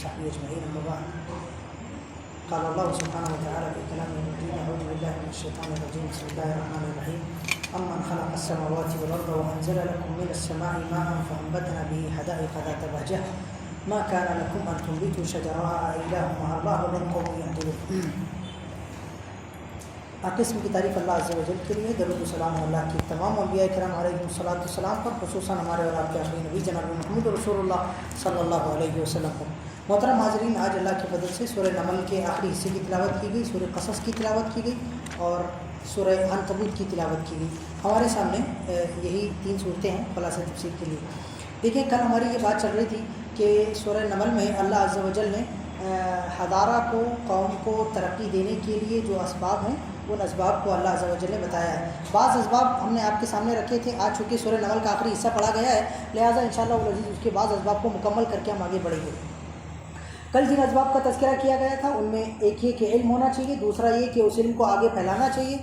وصحبه أجمعين. أما بعد، قال الله سبحانه وتعالى في كلامه المجيد: أعوذ بالله من الشيطان الرجيم، بسم الله الرحمن الرحيم. أمن خلق السماوات والأرض وأنزل لكم من السماء ماء فأنبتنا به حدائق ذات بهجة ما كان لكم أن تنبتوا شجرها أإله مع الله بل قوم يعدلون. قسم کی تعریف اللہ عز و جل کے لیے. درود و سلام اللہ کی تمام انبیاء کرام علیہم الصلوۃ والسلام پر، خصوصاً ہمارے اور آپ کے آخری نبی جناب محمد رسول اللہ صلی اللہ علیہ وسلم پر. محترم حاضرین، آج اللہ کے فضل سے سورہ نمل کے آخری حصے کی تلاوت کی گئی، سورہ قصص کی تلاوت کی گئی اور سورہ عنکبوت کی تلاوت کی گئی. ہمارے سامنے یہی 3 صورتیں ہیں خلاصہ تفسیر کے لیے. دیکھیں، کل ہماری یہ بات چل رہی تھی کہ سورہ نمل میں اللہ عز و جل نے حضارہ کو، قوم کو ترقی دینے کے لیے جو اسباب ہیں ان اسباب کو اللہ عز و جل نے بتایا ہے. بعض اسباب ہم نے آپ کے سامنے رکھے تھے. آج چونکہ سورہ نمل کا آخری حصہ پڑھا گیا ہے، لہٰذا انشاءاللہ العزیز اس کے بعض اسباب کو مکمل کر کے ہم آگے بڑھیں گے. کل جن اسباب کا تذکرہ کیا گیا تھا ان میں ایک یہ کہ علم ہونا چاہیے، دوسرا یہ کہ اس علم کو آگے پھیلانا چاہیے،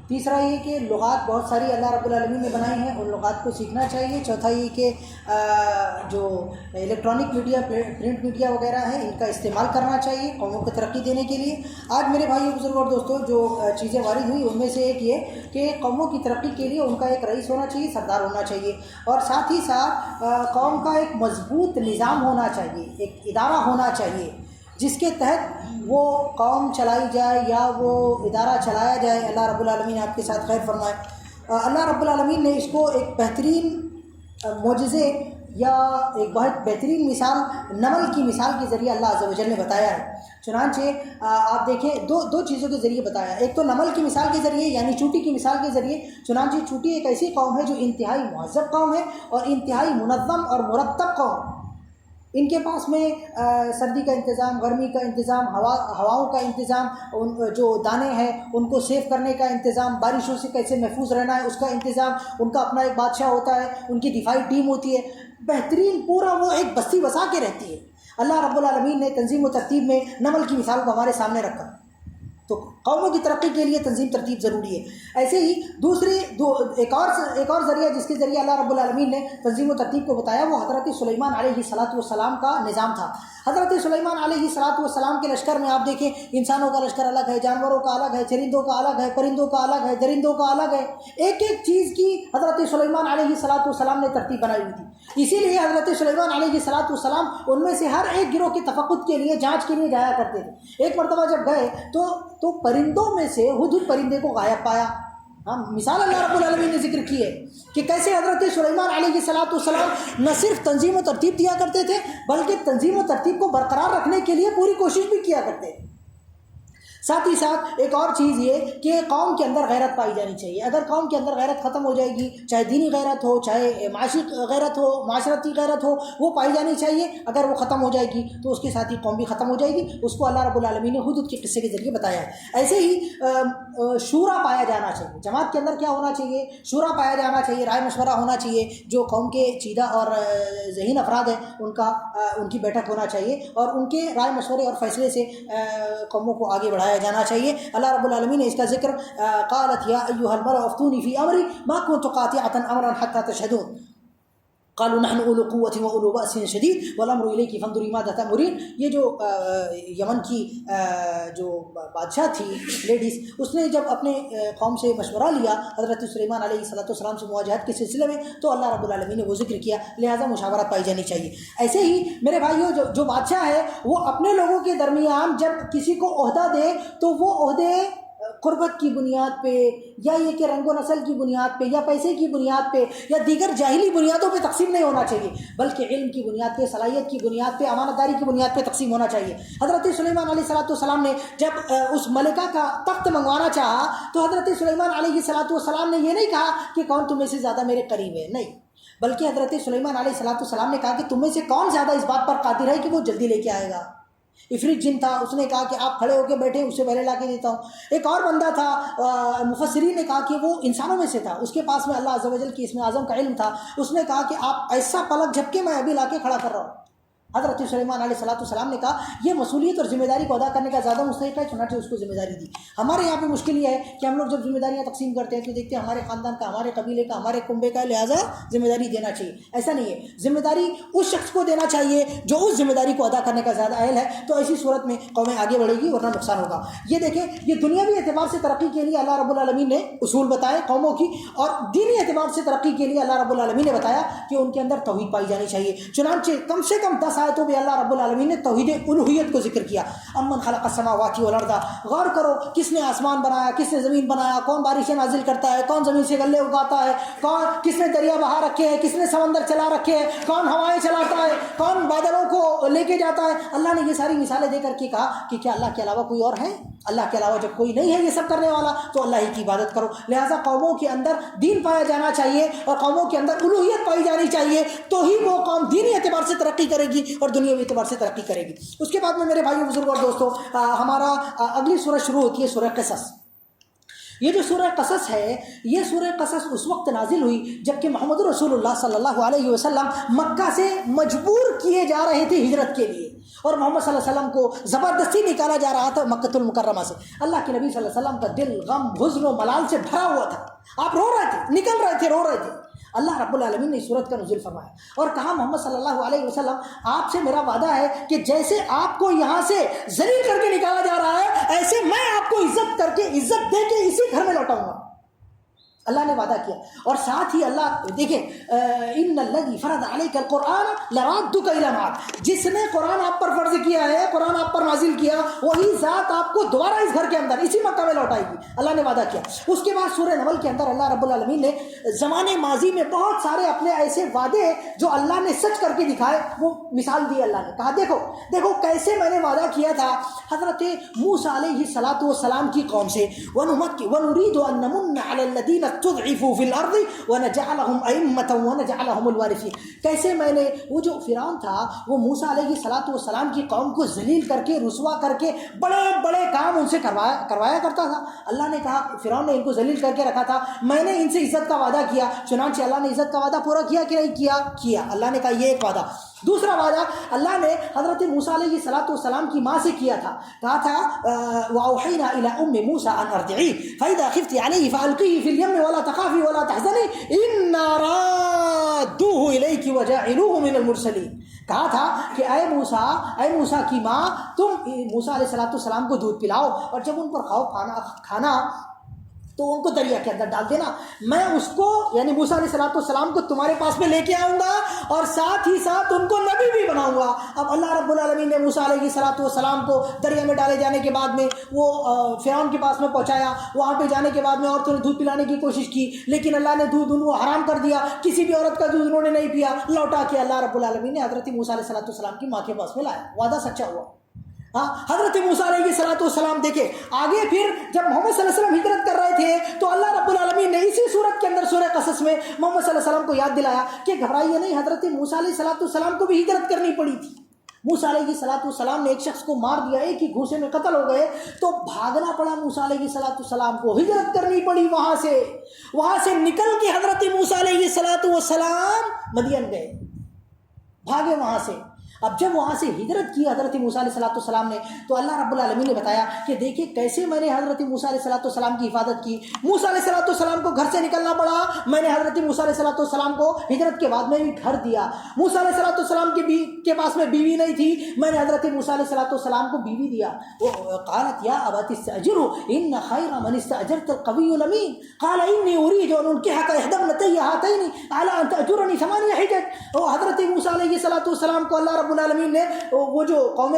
تیسرا یہ کہ لغات بہت ساری اللہ رب العالمین نے بنائی ہیں، ان لغات کو سیکھنا چاہیے، چوتھا یہ کہ جو الیکٹرانک میڈیا، پرنٹ میڈیا وغیرہ ہے، ان کا استعمال کرنا چاہیے قوموں کو ترقی دینے کے لیے. آج میرے بھائیو، بزرگوں اور دوستوں، جو چیزیں وارد ہوئی ان میں سے ایک یہ کہ قوموں کی ترقی کے لیے ان کا ایک رئیس ہونا چاہیے، سردار ہونا چاہیے، اور ساتھ ہی ساتھ قوم کا ایک مضبوط نظام ہونا چاہیے، ایک ادارہ ہونا چاہیے جس کے تحت وہ قوم چلائی جائے یا وہ ادارہ چلایا جائے. اللہ رب العالمین آپ کے ساتھ خیر فرمائے. اللہ رب العالمین نے اس کو ایک بہترین معجزے یا ایک بہت بہترین مثال نمل کی مثال کے ذریعے اللہ عز و جل نے بتایا ہے. چنانچہ آپ دیکھیں دو چیزوں کے ذریعے بتایا. ایک تو نمل کی مثال کے ذریعے، یعنی چونٹی کی مثال کے ذریعے. چنانچہ چونٹی ایک ایسی قوم ہے جو انتہائی مہذب قوم ہے اور انتہائی منظم اور مرتب قوم. ان کے پاس میں سردی کا انتظام، گرمی کا انتظام، ہواؤں کا انتظام، جو دانے ہیں ان کو سیو کرنے کا انتظام، بارشوں سے کیسے محفوظ رہنا ہے اس کا انتظام. ان کا اپنا ایک بادشاہ ہوتا ہے، ان کی دفاعی ٹیم ہوتی ہے، بہترین پورا وہ ایک بستی بسا کے رہتی ہے. اللہ رب العالمین نے تنظیم و ترتیب میں نمل کی مثال کو ہمارے سامنے رکھا. تو قوموں کی ترقی کے لیے تنظیم ترتیب ضروری ہے. ایسے ہی ایک اور ذریعہ جس کے ذریعے اللہ رب العالمین نے تنظیم و ترتیب کو بتایا، وہ حضرت سلیمان علیہ السلام کا نظام تھا. حضرت سلیمان علیہ السلام کے لشکر میں آپ دیکھیں، انسانوں کا لشکر الگ ہے، جانوروں کا الگ ہے، چرندوں کا الگ ہے، پرندوں کا الگ ہے، درندوں کا الگ ہے. ایک ایک چیز کی حضرت سلیمان علیہ السلام نے ترتیب بنائی ہوئی تھی. اسی لیے حضرت سلیمان علیہ السلام ان میں سے ہر ایک گروہ کے تفقد کے لیے، جانچ کے لیے جایا کرتے تھے. ایک مرتبہ جب گئے تو پرندوں میں سے ہدہد پرندے کو غائب پایا. مثال اللہ رب العالمین نے ذکر کی ہے کہ کیسے حضرت سلیمان علیہ السلام نہ صرف تنظیم و ترتیب دیا کرتے تھے بلکہ تنظیم و ترتیب کو برقرار رکھنے کے لیے پوری کوشش بھی کیا کرتے ہیں. ساتھ ہی ساتھ ایک اور چیز یہ کہ قوم کے اندر غیرت پائی جانی چاہیے. اگر قوم کے اندر غیرت ختم ہو جائے گی، چاہے دینی غیرت ہو، چاہے معاشی غیرت ہو، معاشرتی غیرت ہو، وہ پائی جانی چاہیے. اگر وہ ختم ہو جائے گی تو اس کے ساتھ ہی قوم بھی ختم ہو جائے گی. اس کو اللہ رب العالمین نے ہدہد کے قصے کے ذریعے بتایا ہے. ایسے ہی شورا پایا جانا چاہیے. جماعت کے اندر کیا ہونا چاہیے؟ شورا پایا جانا چاہیے، رائے مشورہ ہونا چاہیے. جو قوم کے چیدہ اور ذہین افراد ہیں ان کی بیٹھک ہونا چاہیے اور ان کے رائے مشورے اور فیصلے سے قوموں کو آگے بڑھایا جانا چاہیے. اللہ رب العالمین نے اس کا ذکر قالت یا ایھا الملأ افتونی فی امری ما کنت قاطعۃ امرا حتی تشہدون قالوا نحن اولو قوۃ واولو بأس شدید والامر الیک فانظری ماذا تأمرین. یہ جو یمن کی جو بادشاہ تھی لیڈیز، اس نے جب اپنے قوم سے مشورہ لیا حضرت سلیمان علیہ السلام سے مواجہت کے سلسلے میں، تو اللہ رب العالمین نے وہ ذکر کیا. لہٰذا مشاورت پائی جانی چاہیے. ایسے ہی میرے بھائیوں، جو بادشاہ ہے وہ اپنے لوگوں کے درمیان جب کسی کو عہدہ دے تو وہ عہدے قربت کی بنیاد پہ یا یہ کہ رنگ و نسل کی بنیاد پہ یا پیسے کی بنیاد پہ یا دیگر جاہلی بنیادوں پہ تقسیم نہیں ہونا چاہیے، بلکہ علم کی بنیاد پہ، صلاحیت کی بنیاد پہ، امانت داری کی بنیاد پہ تقسیم ہونا چاہیے. حضرت سلیمان علیہ السلام نے جب اس ملکہ کا تخت منگوانا چاہا تو حضرت سلیمان علیہ السلام نے یہ نہیں کہا کہ کون تم میں سے زیادہ میرے قریب ہے، نہیں، بلکہ حضرت سلیمان علیہ السلام نے کہا کہ تم میں سے کون زیادہ اس بات پر قادر ہے کہ وہ جلدی لے کے آئے گا. عفریت جن تھا، اس نے کہا کہ آپ کھڑے ہو کے بیٹھے، اسے پہلے لا کے دیتا ہوں. ایک اور بندہ تھا، مفسرین نے کہا کہ وہ انسانوں میں سے تھا، اس کے پاس میں اللہ عز و جل کی اسم اعظم کا علم تھا. اس نے کہا کہ آپ ایسا پلک جھپکے میں ابھی لا کے کھڑا کر رہا ہوں. حضرت سلیمان علیہ السلام نے کہا یہ مسئولیت اور ذمہ داری کو ادا کرنے کا زیادہ مستحق ہے، چنانچہ اس کو ذمہ داری دی۔ ہمارے یہاں پہ مشکل یہ ہے کہ ہم لوگ جب ذمہ داریاں تقسیم کرتے ہیں تو دیکھتے ہیں ہمارے خاندان کا، ہمارے قبیلے کا، ہمارے کنبے کا، لہٰذا ذمہ داری دینا چاہیے۔ ایسا نہیں ہے، ذمہ داری اس شخص کو دینا چاہیے جو اس ذمہ داری کو ادا کرنے کا زیادہ اہل ہے، تو ایسی صورت میں قومیں آگے بڑھے گی ورنہ نقصان ہوگا۔ یہ دیکھیں، یہ دنیاوی اعتبار سے ترقی کے لیے اللہ رب العالمین نے اصول بتائے قوموں کی، اور دینی اعتبار سے ترقی کے لیے اللہ رب العالمین نے بتایا کہ ان کے اندر توحید پائی جانی چاہیے۔ چنانچہ کم سے کم 10 آیتوں میں اللہ رب العالمین نے توحید الوہیت کو ذکر کیا۔ امن خلق السماوات والارض، غور کرو کس نے آسمان بنایا، کس نے زمین بنایا، کون بارشیں نازل کرتا ہے، کون زمین سے غلے اگاتا ہے، کون کس نے دریا بہا رکھے ہیں، کس نے سمندر چلا رکھے ہیں، کون ہوائیں چلاتا ہے، کون بادلوں کو لے کے جاتا ہے۔ اللہ نے یہ ساری مثالیں دے کر کے کہا کہ کیا اللہ کے علاوہ کوئی اور ہے؟ اللہ کے علاوہ جب کوئی نہیں ہے یہ سب کرنے والا تو اللہ ہی کی عبادت کرو۔ لہٰذا قوموں کے اندر دین پایا جانا چاہیے اور قوموں کے اندر الوہیت پائی جانی چاہیے، تو ہی وہ قوم دینی اعتبار سے ترقی کرے گی اور دنیاوی اعتبار سے ترقی کرے گی۔ اس کے بعد میں میرے بھائیوں بزرگوں اور دوستوں، ہمارا اگلی سورہ شروع ہوتی ہے سورہ قصص۔ یہ جو سورہ قصص ہے، یہ سورہ قصص اس وقت نازل ہوئی جبکہ محمد رسول اللہ صلی اللہ علیہ وسلم مکہ سے مجبور کیے جا رہے تھے ہجرت کے لیے، اور محمد صلی اللہ علیہ وسلم کو زبردستی نکالا جا رہا تھا مکۃ المکرمہ سے۔ اللہ کے نبی صلی اللہ علیہ وسلم کا دل غم، حزن و ملال سے بھرا ہوا تھا، آپ رو رہے تھے، نکل رہے تھے، رو رہے تھے۔ اللہ رب العالمین نے اس صورت کا نزول فرمایا اور کہا محمد صلی اللہ علیہ وسلم آپ سے میرا وعدہ ہے کہ جیسے آپ کو یہاں سے ذلیل کر کے نکالا جا رہا ہے، ایسے میں آپ کو عزت کر کے، عزت دے کے اسی گھر میں لوٹاؤں گا۔ اللہ نے وعدہ کیا، اور ساتھ ہی اللہ دیکھیں، ان الذی فرض علیک القرآن لرادک الی معاد، جس نے قرآن آپ پر فرض کیا ہے، قرآن آپ پر نازل کیا، وہی ذات آپ کو دوبارہ اس گھر کے اندر، اسی مکہ میں لوٹائے گی۔ اللہ نے وعدہ کیا۔ اس کے بعد سورہ نمل کے اندر اللہ رب العالمین نے زمانے ماضی میں بہت سارے اپنے ایسے وعدے جو اللہ نے سچ کر کے دکھائے وہ مثال دی۔ اللہ نے کہا دیکھو دیکھو کیسے میں نے وعدہ کیا تھا حضرت موسیٰ علیہ السلام کی قوم سے، وَنُرِيدُ أَن نَّمُنَّ عَلَى الَّذِينَ استضعفوا فی الارض ونجعلهم ائمة ونجعلهم الوارثین۔ کیسے میں نے وہ جو فرعون تھا وہ موسیٰ علیہ السلام کی قوم کو ذلیل کر کے، رسوا کر کے بڑے بڑے کام ان سے کروایا کرتا تھا۔ اللہ نے کہا فرعون نے ان کو ذلیل کر کے رکھا تھا، میں نے ان سے عزت کا وعدہ کیا، چنانچہ اللہ نے عزت کا وعدہ پورا کیا کہ نہیں کیا؟ کیا۔ اللہ نے کہا یہ ایک وعدہ۔ دوسرا وعدہ اللہ نے حضرت موسیٰ علیہ السلام کی ماں سے کیا تھا، کہا تھا وَأَوْحَيْنَا إِلَىٰ أُمِّ مُوسَىٰ أَنْ أَرْضِعِيهِ فَإِذَا خِفْتِ عَلَيْهِ فَأَلْقِيهِ فِي الْيَمِّ وَلَا تَخَافِي وَلَا تَحْزَنِي إِنَّا رَادُّوهُ إِلَيْكِ وَجَاعِلُوهُ مِنَ الْمُرْسَلِينَ۔ کہا تھا کہ اے موسیٰ کی ماں، تم موسیٰ علیہ السلام کو دودھ پلاؤ اور جب ان پر کھانا تو ان کو دریا کے اندر ڈال دینا، میں اس کو یعنی موسیٰ علیہ السلام کو تمہارے پاس میں لے کے آؤں گا اور ساتھ ہی ساتھ ان کو نبی بھی بناؤں گا۔ اب اللہ رب العالمین نے موسیٰ علیہ السلام کو دریا میں ڈالے جانے کے بعد میں وہ فرعون کے پاس میں پہنچایا، وہاں پہ جانے کے بعد میں عورتوں نے دودھ پلانے کی کوشش کی لیکن اللہ نے دودھ ان کو حرام کر دیا، کسی بھی عورت کا دودھ انہوں نے نہیں پیا، لوٹا کے اللہ رب العالمین نے حضرت موسیٰ علیہ السلام کی ماں کے پاس میں لایا، وعدہ سچا ہوا۔ حضرت موسیٰ علیہ السلام دیکھیں آگے پھر جب محمد صلی اللہ علیہ وسلم ہجرت کر رہے تھے تو اللہ رب العالمین نے اسی صورت کے اندر سورہ قصص میں محمد صلی اللہ علیہ وسلم کو یاد دلایا کہ گھبرائیے نہیں، حضرت موسیٰ علیہ السلام کو بھی ہجرت کرنی پڑی تھی۔ موسیٰ علیہ السلام نے ایک شخص کو مار دیا، ایک ہی گھوسے میں قتل ہو گئے تو بھاگنا پڑا موسیٰ علیہ السلام کو، ہجرت کرنی پڑی، وہاں سے نکل کے حضرت موسیٰ علیہ السلام مدین گئے، بھاگے وہاں سے۔ اب جب وہاں سے ہجرت کی حضرت موسیٰ علیہ السلام نے تو اللہ رب العالمین نے بتایا کہ دیکھیں کیسے میں نے حضرت موسیٰ علیہ السلام کی حفاظت کی۔ موسیٰ علیہ السلام کو گھر سے نکلنا پڑا، میں نے حضرت موسیٰ علیہ السلام کو ہجرت کے بعد میں بھی گھر دیا۔ موسیٰ علیہ السلام کے پاس میں بیوی نہیں تھی، میں نے حضرت موسیٰ علیہ السلام کو بیوی دیا۔ قالت یا ابت استأجره ان خیر من استأجرت القوی الامین قال انی اريد ان انکحک احدی ابنتی هاتین على ان تأجرنی 8 حجج۔ حضرت موسیٰ علیہ السلام کو اللہ رب العالمین نے وہ جو قوم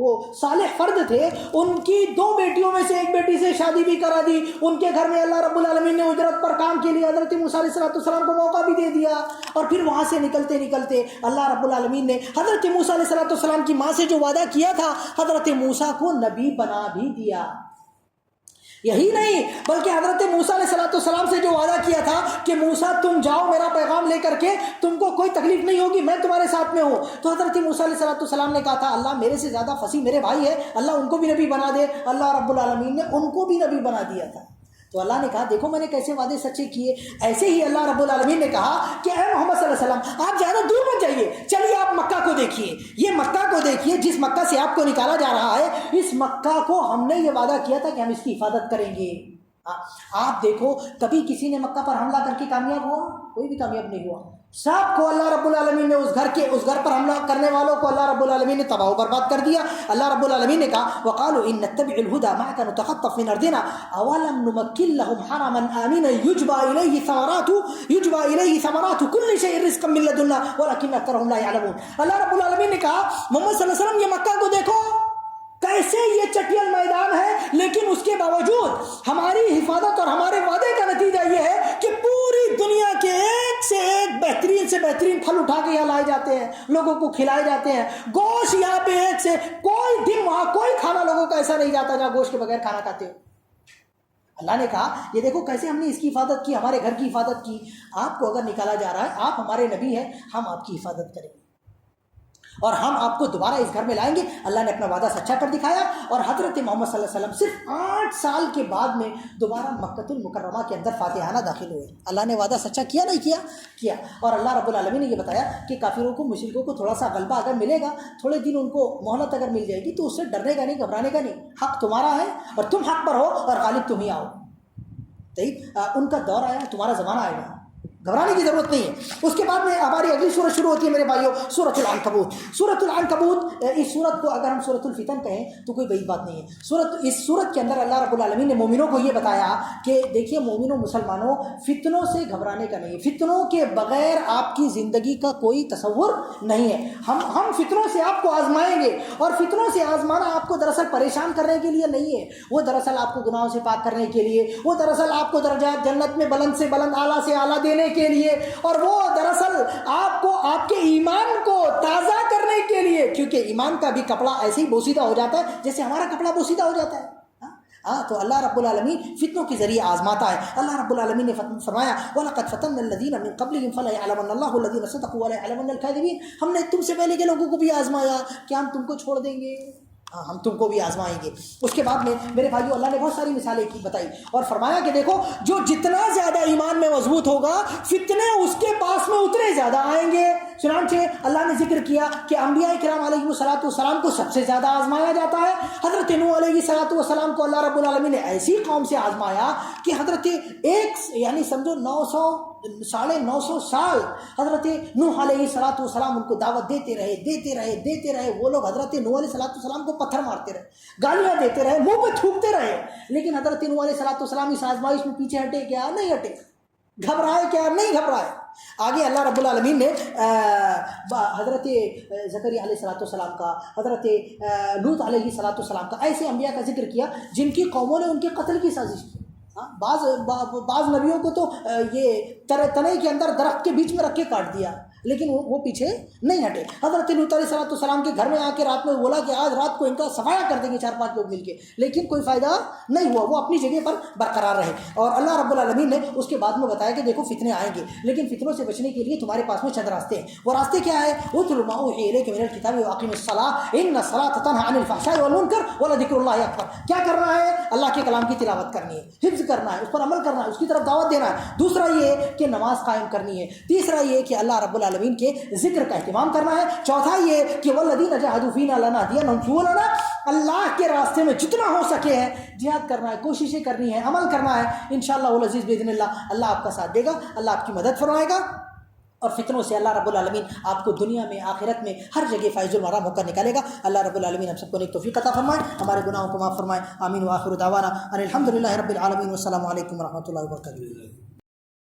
وہ صالح فرد تھے ان کی 2 بیٹیوں میں سے ایک بیٹی سے شادی بھی کرا دی، ان کے گھر میں اللہ رب العالمین نے اجرت پر کام کے لیے حضرت موسیٰ علیہ السلام کو موقع بھی دے دیا۔ اور پھر وہاں سے نکلتے نکلتے اللہ رب العالمین نے حضرت موسیٰ علیہ السلام کی ماں سے جو وعدہ کیا تھا حضرت موسیٰ کو نبی بنا بھی دیا۔ یہی نہیں بلکہ حضرت موسیٰ علیہ السلام سے جو وعدہ کیا تھا کہ موسیٰ تم جاؤ میرا پیغام لے کر کے، تم کو کوئی تکلیف نہیں ہوگی، میں تمہارے ساتھ میں ہوں، تو حضرت موسیٰ علیہ السلام نے کہا تھا اللہ میرے سے زیادہ فصیح میرے بھائی ہے، اللہ ان کو بھی نبی بنا دے۔ اللہ رب العالمین نے ان کو بھی نبی بنا دیا تھا۔ تو اللہ نے کہا دیکھو میں نے کیسے وعدے سچے کیے. ایسے ہی اللہ رب العالمین نے کہا کہ اے محمد صلی اللہ علیہ وسلم آپ زیادہ دور مت جائیے, چلیے آپ مکہ کو دیکھیے. یہ مکہ کو دیکھیے جس مکہ سے آپ کو نکالا جا رہا ہے, اس مکہ کو ہم نے یہ وعدہ کیا تھا کہ ہم اس کی حفاظت کریں گے. آپ دیکھو کبھی کسی نے مکہ پر حملہ کر کے کامیاب ہوا؟ کوئی بھی کامیاب نہیں ہوا. سب کو اللہ رب العالمین نے اس گھر پر حملہ کرنے والوں کو اللہ رب العالمین نے تباہ و برباد کر دیا. اللہ رب العالمین نے کہا وقالوا ان نتبع الهدى معك نتخطف من ارضنا اولم نمكن لهم حرما امنا يجبى اليه ثمرات كل شيء رزقا من لدنا ولكن اكثرهم لا يعلمون. اللہ رب العالمین نے کہا محمد صلی اللہ علیہ وسلم یہ مکہ کو دیکھو کیسے یہ چٹیل میدان ہے, لیکن اس کے باوجود ہماری حفاظت اور ہمارے وعدے کا نتیجہ یہ ہے کہ پوری دنیا کے ایک سے ایک بہترین سے بہترین پھل اٹھا کے یہاں لائے جاتے ہیں, لوگوں کو کھلائے جاتے ہیں. گوشت یہاں پہ ایک سے کوئی دن وہاں کوئی کھانا لوگوں کا ایسا نہیں جاتا جہاں گوشت کے بغیر کھانا کھاتے ہو. اللہ نے کہا یہ دیکھو کیسے ہم نے اس کی حفاظت کی, ہمارے گھر کی حفاظت کی. آپ کو اگر نکالا جا رہا ہے, آپ ہمارے نبی ہیں, ہم آپ کی حفاظت کریں گے اور ہم آپ کو دوبارہ اس گھر میں لائیں گے. اللہ نے اپنا وعدہ سچا کر دکھایا اور حضرت محمد صلی اللہ علیہ وسلم صرف 8 سال کے بعد میں دوبارہ مکۃ المکرمہ کے اندر فاتحانہ داخل ہوئے. اللہ نے وعدہ سچا کیا نہیں کیا. اور اللہ رب العالمین نے یہ بتایا کہ کافروں کو مشرکوں کو تھوڑا سا غلبہ اگر ملے گا, تھوڑے دن ان کو مہلت اگر مل جائے گی تو اس سے ڈرنے کا نہیں, گھبرانے کا نہیں. حق تمہارا ہے اور تم حق پر ہو اور غالب تم ہی آؤ. ٹھیک, ان کا دور آیا, تمہارا زمانہ آئے گا, گھبرانے کی ضرورت نہیں ہے. اس کے بعد میں ہماری اگلی سورت شروع ہوتی ہے میرے بھائیوں, سورۃ العنکبوت. سورۃ العنکبوت, اس سورت کو اگر ہم سورۃ الفتن کہیں تو کوئی بعید بات نہیں ہے. اس سورت کے اندر اللہ رب العالمین نے مومنوں کو یہ بتایا کہ دیکھیے مومنوں مسلمانوں, فتنوں سے گھبرانے کا نہیں ہے. فتنوں کے بغیر آپ کی زندگی کا کوئی تصور نہیں ہے. ہم فتنوں سے آپ کو آزمائیں گے, اور فتنوں سے آزمانا آپ کو دراصل پریشان کرنے کے لیے نہیں ہے, وہ دراصل آپ کو گناہوں سے پاک کرنے کے لیے, وہ دراصل آپ کو درجات جنت میں بلند سے بلند اعلیٰ سے اعلیٰ دینے کے لیے, اور وہ دراصل آپ کو آپ کے ایمان کو تازہ کرنے کے لیے, کیونکہ ایمان کا بھی کپڑا ایسے ہی بوسیدہ ہو جاتا ہے جیسے ہمارا کپڑا بوسیدہ ہو جاتا ہے. تو اللہ رب العالمین فتنوں کے ذریعے آزماتا ہے. اللہ رب العالمین نے فرمایا وَلَقَدْ فَتَنَّا الَّذِينَ مِن قَبْلِهِمْ فَلَيَعْلَمَنَّ اللَّهُ الَّذِينَ صَدَقُوا وَلَيَعْلَمَنَّ الْكَاذِبِينَ. ہم نے تم سے پہلے کے لوگوں کو بھی آزمایا, کیا ہم تم کو چھوڑ دیں گے؟ ہم تم کو بھی آزمائیں گے. اس کے بعد میں میرے بھائیو اللہ نے بہت ساری مثالیں کی بتائی اور فرمایا کہ دیکھو جو جتنا زیادہ ایمان میں مضبوط ہوگا فتنے اس کے پاس میں اتنے زیادہ آئیں گے. چنانچہ اللہ نے ذکر کیا کہ انبیاء کرام علیہ السلام کو سب سے زیادہ آزمایا جاتا ہے. حضرت نوح علیہ السلام کو اللہ رب العالمین نے ایسی قوم سے آزمایا کہ حضرت یعنی سمجھو 900 سال حضرت نوح علیہ السلام ان کو دعوت دیتے رہے. وہ لوگ حضرت نوح علیہ السلام کو پتھر مارتے رہے, گالیاں دیتے رہے, منہ پہ تھوکتے رہے, لیکن حضرت نوح علیہ السلام اس آزمائش میں پیچھے ہٹے کیا؟ نہیں ہٹے. گھبرائے کیا؟ نہیں گھبرائے. آگے اللہ رب العالمین نے حضرت زکریا علیہ السلام کا, حضرت لوط علیہ السلام کا, ایسے انبیاء کا ذکر کیا جن کی قوموں نے ان کے قتل کی سازش کی. بعض نبیوں کو تو یہ تنے کے اندر درخت کے بیچ میں رکھ کے کاٹ دیا, لیکن وہ پیچھے نہیں ہٹے. حضرت لوط علیہ السلام کے گھر میں آ کے رات میں بولا کہ آج رات کو ان کا صفایا کر دیں گے 4-5 لوگ مل کے, لیکن کوئی فائدہ نہیں ہوا, وہ اپنی جگہ پر برقرار رہے. اور اللہ رب العالمین نے اس کے بعد میں بتایا کہ دیکھو فتنے آئیں گے, لیکن فتنوں سے بچنے کے لیے تمہارے پاس میں چند راستے ہیں. وہ راستے کیا ہے؟ اتل ما اوحی الیک من الکتاب واقم الصلاۃ ان الصلاۃ تنہی عن الفحشاء والمنکر ولذکر اللہ اکبر. کیا کرنا ہے؟ اللہ کے کلام کی تلاوت کرنی ہے, حفظ کرنا ہے, اس پر عمل کرنا ہے, اس کی طرف دعوت دینا ہے. دوسرا یہ کہ نماز قائم کرنی ہے. تیسرا یہ کہ اللہ رب العالمین کے ذکر کا اہتمام کرنا ہے. چوتھا یہ کہ والذین جاہدوا فینا لنہدینہم سبلنا, اللہ کے راستے میں جتنا ہو سکے ہے جہاد کرنا ہے, کوششیں کرنی ہے, عمل کرنا ہے. انشاءاللہ العزیز باذن اللہ آپ کا ساتھ دے گا, اللہ آپ کی مدد فرمائے گا. اور فتنوں سے اللہ رب العالمین آپ کو دنیا میں آخرت میں ہر جگہ فائز المرام ہو کر نکالے گا. اللہ رب العالمین ہم سب کو نیک توفیق عطا فرمائے, ہمارے گناہوں کو معاف فرمائے. آمین. وآخر دعوانا ان الحمد للہ رب العالمین. والسلام علیکم ورحمۃ اللہ وبرکاتہ.